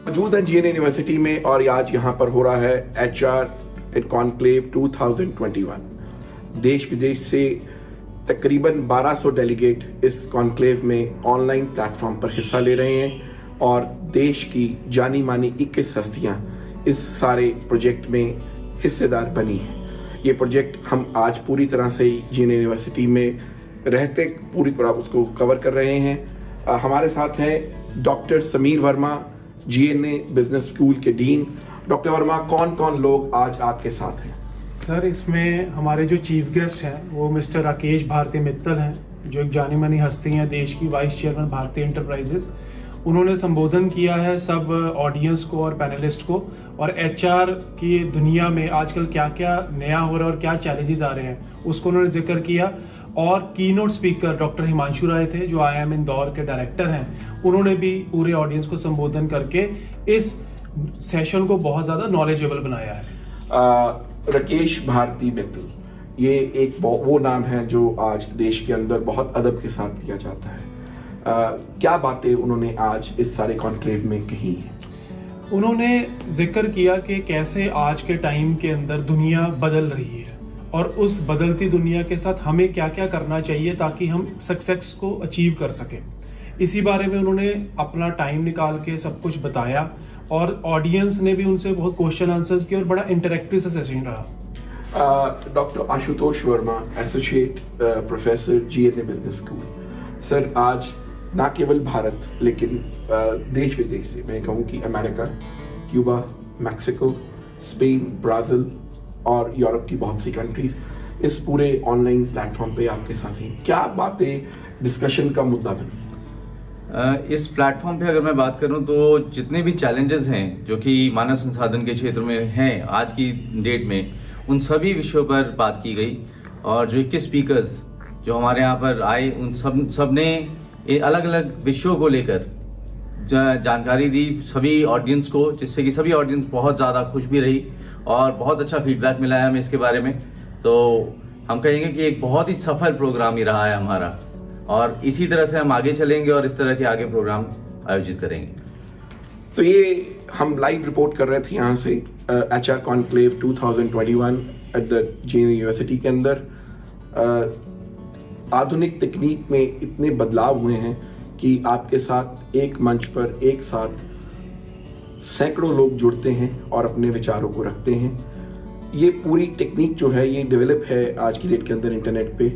मौजूद हैं GNA university में और आज यहाँ पर हो रहा है HR एट कॉन्क्लेव 2021। देश विदेश से तकरीबन 1200 डेलीगेट इस कॉन्क्लेव में ऑनलाइन प्लेटफॉर्म पर हिस्सा ले रहे हैं और देश की जानी मानी 21 हस्तियाँ इस सारे प्रोजेक्ट में हिस्सेदार बनी हैं। ये प्रोजेक्ट हम आज पूरी तरह से GNA यूनिवर्सिटी में रहते पूरी तरह उसको कवर कर रहे हैं। हमारे साथ हैं doctor Sameer Verma, GNA business school के डीन। डॉक्टर वर्मा, कौन कौन लोग आज आपके साथ हैं? सर, इसमें हमारे जो चीफ गेस्ट हैं वो मिस्टर राकेश भारती मित्तल हैं, जो एक जानी मानी हस्ती हैं, देश की वाइस चेयरमैन भारतीय इंटरप्राइजेज। उन्होंने संबोधन किया है सब ऑडियंस को और पैनलिस्ट को, और HR की दुनिया में आजकल क्या क्या नया हो रहा है और क्या चैलेंजेस आ रहे हैं उसको उन्होंने जिक्र किया। और keynote speaker doctor Himanshu Rai थे, जो IIM इंदौर के डायरेक्टर हैं। उन्होंने भी पूरे ऑडियंस को संबोधन करके इस सेशन को बहुत ज़्यादा नॉलेजेबल बनाया है। राकेश भारती मित्तल, ये एक वो नाम है जो आज देश के अंदर बहुत अदब के साथ लिया जाता है। क्या बातें उन्होंने आज इस सारे कॉन्क्लेव में कही हैं? उन्होंने जिक्र किया कि कैसे आज के टाइम के अंदर दुनिया बदल रही है और उस बदलती दुनिया के साथ हमें क्या क्या करना चाहिए ताकि हम सक्सेस को अचीव कर सकें। इसी बारे में उन्होंने अपना टाइम निकाल के सब कुछ बताया और ऑडियंस ने भी उनसे बहुत क्वेश्चन आंसर्स किए और बड़ा इंटरेक्टिव सेशन रहा। Doctor Ashutosh Verma, associate professor GNA business school. Sir, आज ना केवल भारत लेकिन देश विदेश से, मैं कहूँ कि America, Cuba, Mexico, Spain, Brazil और यूरोप की बहुत सी कंट्रीज इस पूरे ऑनलाइन प्लेटफॉर्म पे आपके साथ हैं। क्या बातें डिस्कशन का मुद्दा बनी? इस प्लेटफॉर्म पे अगर मैं बात करूं तो जितने भी चैलेंजेस हैं जो कि मानव संसाधन के क्षेत्र में हैं आज की डेट में, उन सभी विषयों पर बात की गई। और जो 21 स्पीकर्स जो हमारे यहाँ पर आए, उन सब ने अलग अलग विषयों को लेकर जानकारी दी सभी ऑडियंस को, जिससे कि सभी ऑडियंस बहुत ज़्यादा खुश भी रही और बहुत अच्छा फीडबैक मिला है हमें इसके बारे में। तो हम कहेंगे कि एक बहुत ही सफल प्रोग्राम ही रहा है हमारा, और इसी तरह से हम आगे चलेंगे और इस तरह के आगे प्रोग्राम आयोजित करेंगे। तो ये हम लाइव रिपोर्ट कर रहे थे यहाँ से HR conclave 2021 at the GNA university के अंदर। आधुनिक तकनीक में इतने बदलाव हुए हैं कि आपके साथ एक मंच पर एक साथ सैकड़ों लोग जुड़ते हैं और अपने विचारों को रखते हैं। ये पूरी टेक्निक जो है ये डेवलप है आज की डेट के अंदर इंटरनेट पे।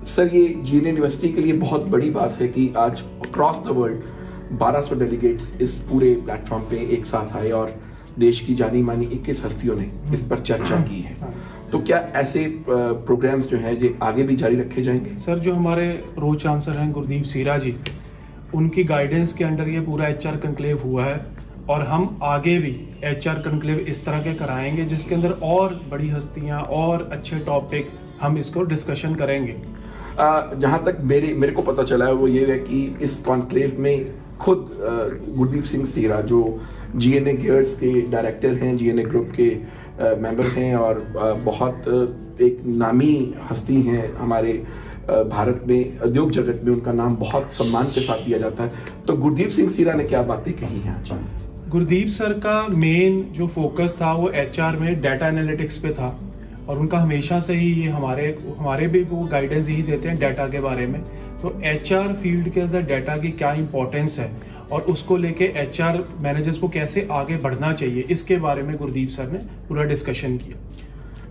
सर, ये GNA यूनिवर्सिटी के लिए बहुत बड़ी बात है कि आज अक्रॉस द वर्ल्ड 1200 डेलीगेट्स इस पूरे प्लेटफॉर्म पे एक साथ आए और देश की जानी मानी 21 हस्तियों ने इस पर चर्चा की है। तो क्या ऐसे प्रोग्राम्स जो हैं ये आगे भी जारी रखे जाएंगे? सर, जो हमारे प्रो चांसलर हैं गुरदीप सीरा जी, उनकी गाइडेंस के अंडर ये पूरा HR कॉन्क्लेव हुआ है और हम आगे भी HR कॉन्क्लेव इस तरह के कराएंगे जिसके अंदर और बड़ी हस्तियां और अच्छे टॉपिक हम इसको डिस्कशन करेंगे। जहाँ तक मेरे को पता चला है वो ये है कि इस कॉन्क्लेव में खुद गुरदीप सिंह सीरा, जो GNA गियर्स के डायरेक्टर हैं, GNA ग्रुप के मेंबर हैं और बहुत एक नामी हस्ती हैं हमारे भारत में, उद्योग जगत में उनका नाम बहुत सम्मान के साथ दिया जाता है। तो गुरदीप सिंह सीरा ने क्या बातें कही हैं आज? गुरदीप सर का मेन जो फोकस था वो HR में डाटा एनालिटिक्स पे था और उनका हमेशा से ही ये हमारे भी वो गाइडेंस यही देते हैं डाटा के बारे में। तो HR फील्ड के अंदर डाटा की क्या इंपॉर्टेंस है और उसको लेके HR मैनेजर्स को कैसे आगे बढ़ना चाहिए, इसके बारे में गुरदीप सर ने पूरा डिस्कशन किया।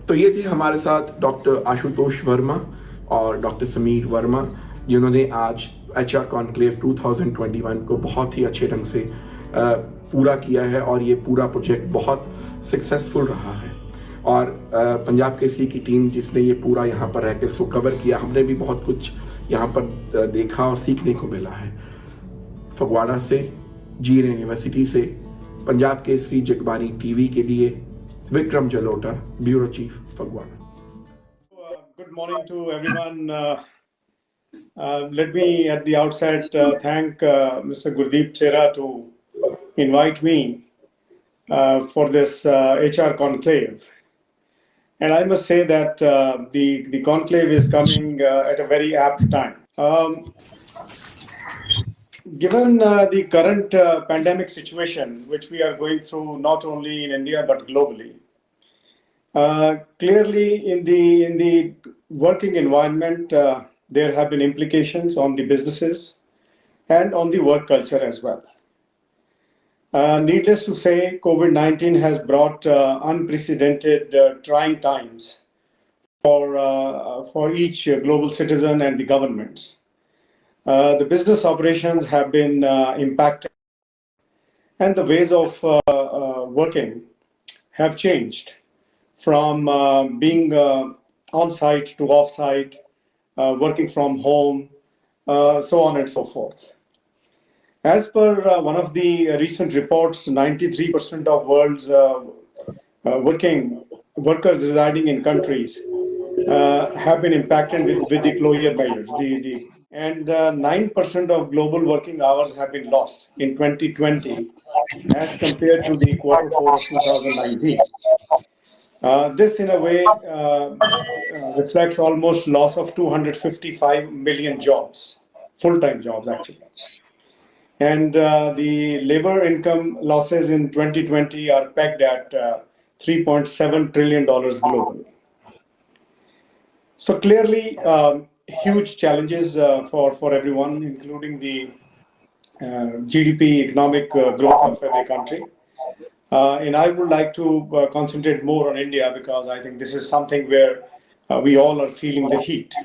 तो ये थे हमारे साथ डॉक्टर आशुतोष वर्मा और डॉक्टर समीर वर्मा, जिन्होंने आज HR कॉन्क्लेव 2021 को बहुत ही अच्छे ढंग से पूरा किया है और ये पूरा प्रोजेक्ट बहुत सक्सेसफुल रहा है। और पंजाब केसरी की टीम जिसने ये पूरा यहाँ पर रहकर इसको कवर किया, हमने भी बहुत कुछ यहाँ पर देखा और सीखने को मिला है। फगवाड़ा से, GNA यूनिवर्सिटी से, पंजाब केसरी जगबानी TV के लिए Vikram Jalota, bureau chief, Phagwara. Good morning to everyone. Let me at the outset thank Mr. Gurdeep Chera to invite me for this HR conclave. And I must say that the conclave is coming at a very apt time. Given the current pandemic situation, which we are going through not only in India but globally, clearly in the working environment, there have been implications on the businesses and on the work culture as well. Needless to say, COVID-19 has brought unprecedented trying times for each global citizen and the governments. The business operations have been impacted, and the ways of working have changed from being on-site to off-site, working from home, so on and so forth. As per one of the recent reports, 93% of world's workers residing in countries have been impacted with the closure measures. And 9% of global working hours have been lost in 2020 as compared to the quarter four of 2019. This, in a way, reflects almost loss of 255 million jobs, full-time jobs actually. And the labor income losses in 2020 are pegged at $3.7 trillion globally. So clearly, huge challenges for everyone, including the GDP, economic growth of every country. And I would like to concentrate more on India because I think this is something where we all are feeling the heat.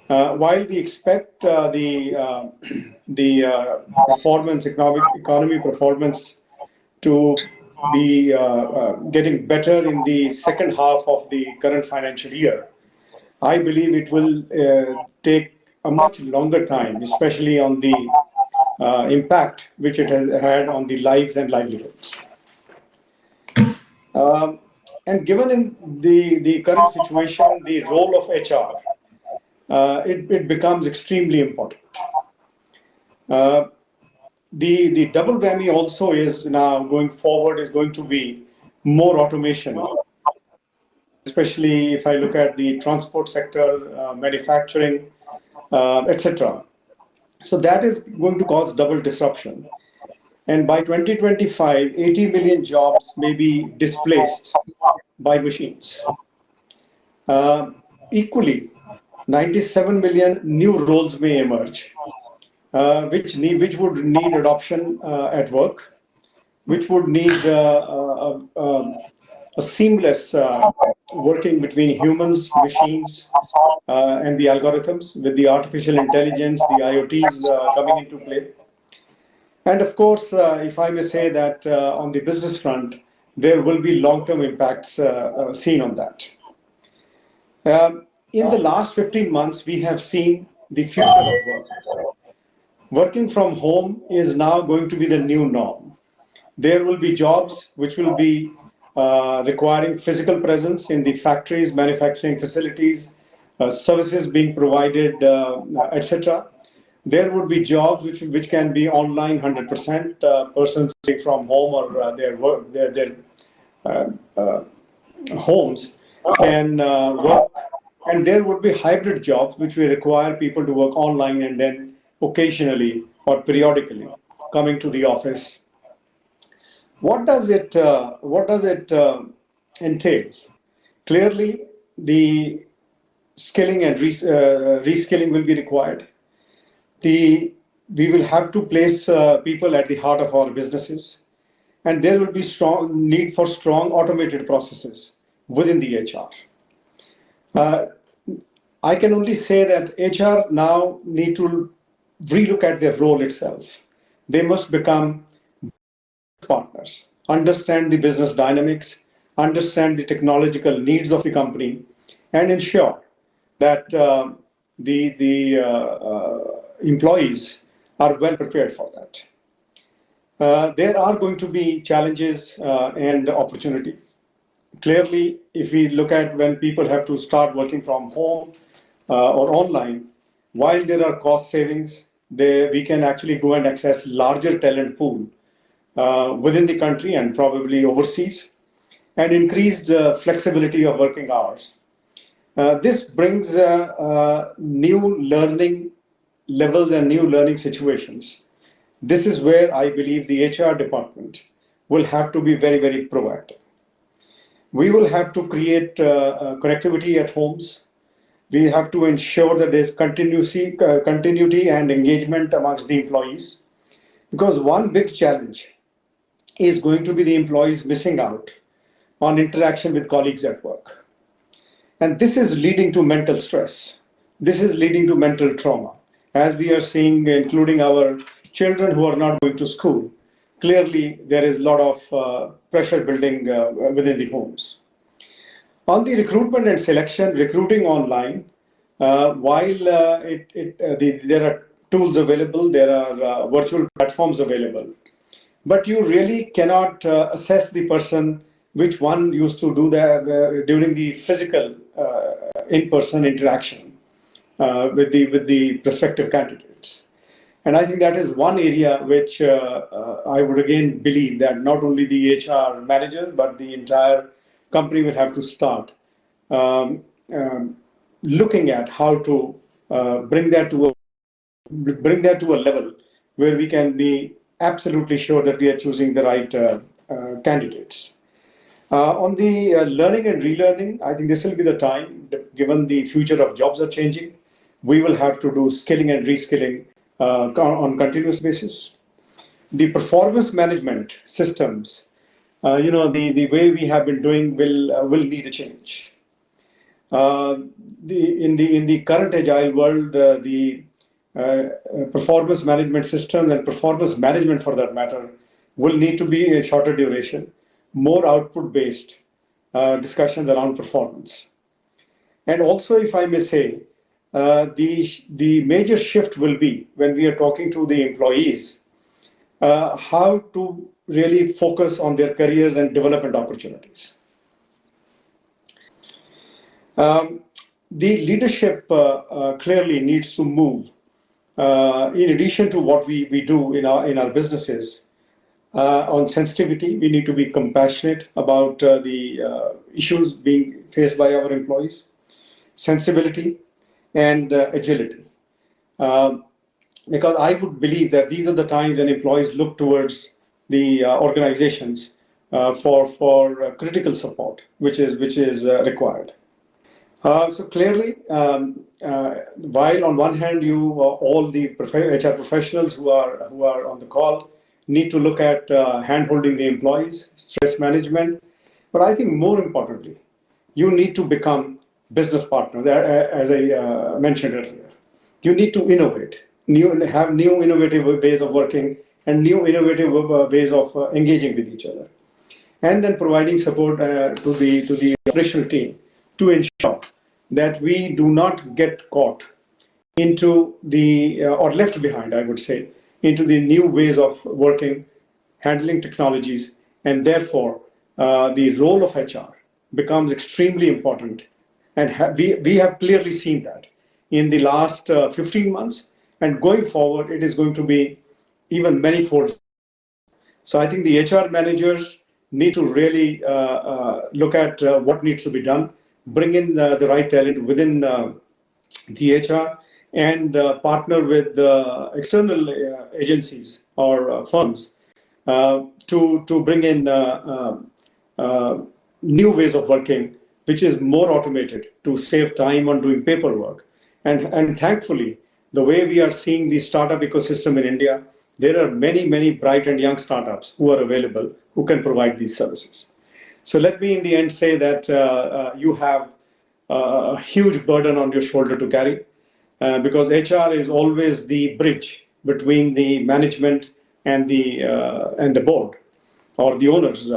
While we expect the performance, economy performance to be getting better in the second half of the current financial year, I believe it will take a much longer time, especially on the impact which it has had on the lives and livelihoods. And given in the current situation, the role of HR, it becomes extremely important. The double whammy also is now going forward is going to be more automation, especially if I look at the transport sector, manufacturing, etc. So that is going to cause double disruption. And by 2025, 80 million jobs may be displaced by machines. Equally, 97 million new roles may emerge, which would need adoption at work, which would need a seamless working between humans, machines, and the algorithms with the artificial intelligence, the IoTs coming into play. And of course, if I may say that on the business front, there will be long-term impacts seen on that. In the last 15 months, we have seen the future of work. Working from home is now going to be the new norm. There will be jobs which will be requiring physical presence in the factories, manufacturing facilities, services being provided, etc. There would be jobs which can be online 100%, persons from home or their homes can work. And there would be hybrid jobs which will require people to work online and then occasionally or periodically coming to the office. What does it entail? Clearly, the skilling and reskilling will be required. We will have to place people at the heart of our businesses, and there will be strong need for strong automated processes within the HR. I can only say that HR now need to relook at their role itself. They must become partners, understand the business dynamics, understand the technological needs of the company, and ensure that the employees are well prepared for that. There are going to be challenges and opportunities. Clearly, if we look at when people have to start working from home or online, while there are cost savings, we can actually go and access larger talent pool within the country and probably overseas, and increased flexibility of working hours. This brings new learning levels and new learning situations. This is where I believe the HR department will have to be very, very proactive. We will have to create connectivity at homes. We have to ensure that there's continuity and engagement amongst the employees, because one big challenge is going to be the employees missing out on interaction with colleagues at work. And this is leading to mental stress. This is leading to mental trauma, as we are seeing, including our children who are not going to school. Clearly, there is a lot of pressure building within the homes. On the recruitment and selection, recruiting online, while there are tools available, there are virtual platforms available, but you really cannot assess the person which one used to do that during the physical in-person interaction with the prospective candidates. And I think that is one area which I would again believe that not only the HR managers, but the entire company will have to start looking at how to bring that to a level where we can be absolutely sure that we are choosing the right candidates. On the learning and relearning, I think this will be the time, given the future of jobs are changing, we will have to do skilling and reskilling on continuous basis. The performance management systems, the way we have been doing will need a change. In the current agile world, the performance management systems and performance management, for that matter, will need to be a shorter duration, more output-based discussions around performance. And also, if I may say, the major shift will be when we are talking to the employees, how to really focus on their careers and development opportunities. The leadership clearly needs to move. In addition to what we do in our businesses, on sensitivity, we need to be compassionate about the issues being faced by our employees, sensibility, and agility. Because I would believe that these are the times when employees look towards the organizations for critical support, which is required. So clearly, while on one hand all the HR professionals who are on the call need to look at hand-holding the employees, stress management, but I think more importantly, you need to become business partners, as I mentioned earlier. You need to innovate, have new innovative ways of working and new innovative ways of engaging with each other, and then providing support to the operational team to ensure that we do not get caught into or left behind, I would say, into the new ways of working, handling technologies, and therefore the role of HR becomes extremely important. And we have clearly seen that in the last 15 months, and going forward, it is going to be even many-fold. So I think the HR managers need to really look at what needs to be done, bring in the right talent within the HR, and partner with external agencies or firms to bring in new ways of working, which is more automated to save time on doing paperwork. And thankfully, the way we are seeing the startup ecosystem in India, there are many, many bright and young startups who are available who can provide these services. So let me in the end say that you have a huge burden on your shoulder to carry, because HR is always the bridge between the management and the board or the owners,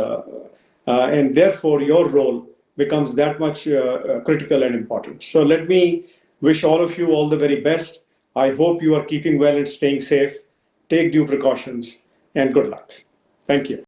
and therefore your role becomes that much critical and important. So let me wish all of you all the very best. I hope you are keeping well and staying safe. Take due precautions, and good luck. Thank you.